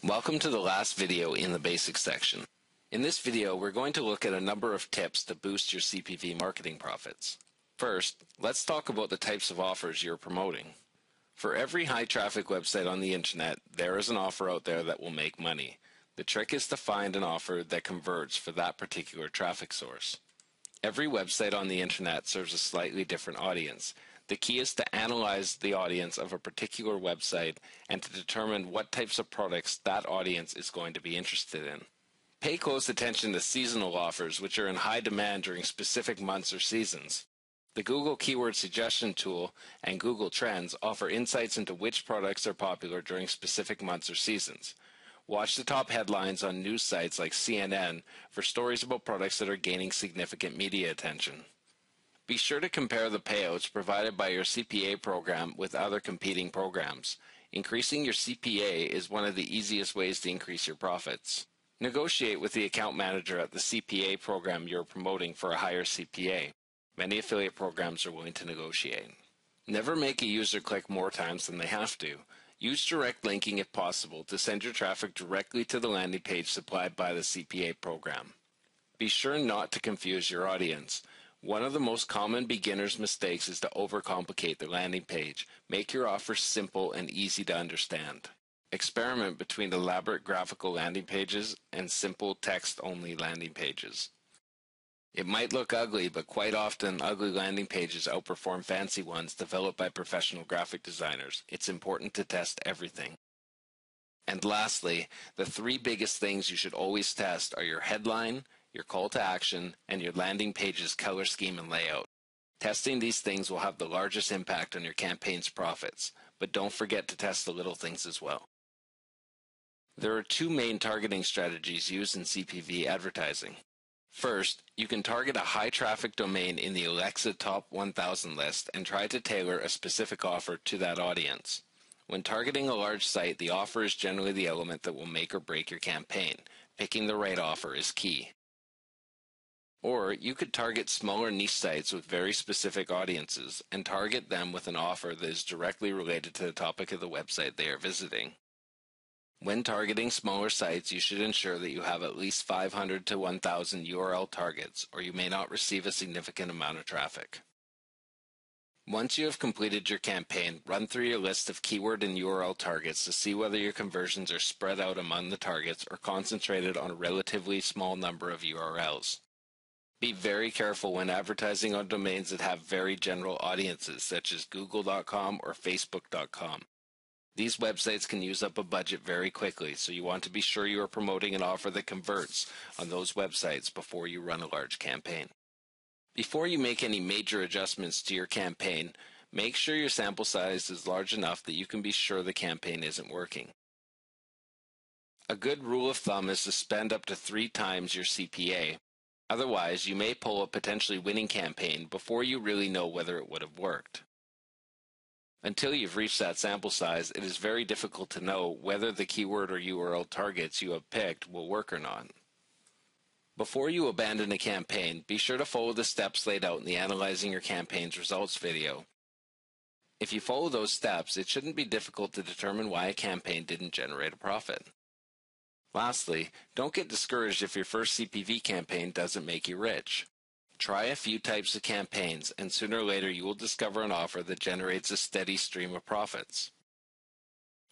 Welcome to the last video in the basics section. In this video, we're going to look at a number of tips to boost your CPV marketing profits. First, let's talk about the types of offers you're promoting. For every high-traffic website on the internet, there is an offer out there that will make money. The trick is to find an offer that converts for that particular traffic source. Every website on the internet serves a slightly different audience. The key is to analyze the audience of a particular website and to determine what types of products that audience is going to be interested in. Pay close attention to seasonal offers, which are in high demand during specific months or seasons. The Google Keyword Suggestion Tool and Google Trends offer insights into which products are popular during specific months or seasons. Watch the top headlines on news sites like CNN for stories about products that are gaining significant media attention. Be sure to compare the payouts provided by your CPA program with other competing programs. Increasing your CPA is one of the easiest ways to increase your profits. Negotiate with the account manager at the CPA program you're promoting for a higher CPA. Many affiliate programs are willing to negotiate. Never make a user click more times than they have to. Use direct linking if possible to send your traffic directly to the landing page supplied by the CPA program. Be sure not to confuse your audience. One of the most common beginner's mistakes is to overcomplicate the landing page. Make your offer simple and easy to understand. Experiment between elaborate graphical landing pages and simple text-only landing pages. It might look ugly, but quite often ugly landing pages outperform fancy ones developed by professional graphic designers. It's important to test everything. And lastly, the three biggest things you should always test are your headline, your call to action, and your landing page's color scheme and layout. Testing these things will have the largest impact on your campaign's profits, but don't forget to test the little things as well. There are two main targeting strategies used in CPV advertising. First, you can target a high-traffic domain in the Alexa Top 1000 list and try to tailor a specific offer to that audience. When targeting a large site, the offer is generally the element that will make or break your campaign. Picking the right offer is key. Or you could target smaller niche sites with very specific audiences and target them with an offer that is directly related to the topic of the website they are visiting. When targeting smaller sites, you should ensure that you have at least 500 to 1,000 URL targets, or you may not receive a significant amount of traffic. Once you have completed your campaign, run through your list of keyword and URL targets to see whether your conversions are spread out among the targets or concentrated on a relatively small number of URLs. Be very careful when advertising on domains that have very general audiences, such as google.com or facebook.com. These websites can use up a budget very quickly, so you want to be sure you are promoting an offer that converts on those websites before you run a large campaign. Before you make any major adjustments to your campaign, make sure your sample size is large enough that you can be sure the campaign isn't working. A good rule of thumb is to spend up to 3 times your CPA. Otherwise, you may pull a potentially winning campaign before you really know whether it would have worked. Until you've reached that sample size, it is very difficult to know whether the keyword or URL targets you have picked will work or not. Before you abandon a campaign, be sure to follow the steps laid out in the Analyzing Your Campaign's Results video. If you follow those steps, it shouldn't be difficult to determine why a campaign didn't generate a profit. Lastly, don't get discouraged if your first CPV campaign doesn't make you rich. Try a few types of campaigns, and sooner or later you will discover an offer that generates a steady stream of profits.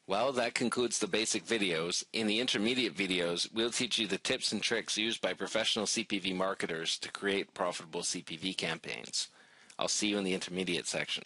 Well, that concludes the basic videos. In the intermediate videos, we'll teach you the tips and tricks used by professional CPV marketers to create profitable CPV campaigns. I'll see you in the intermediate section.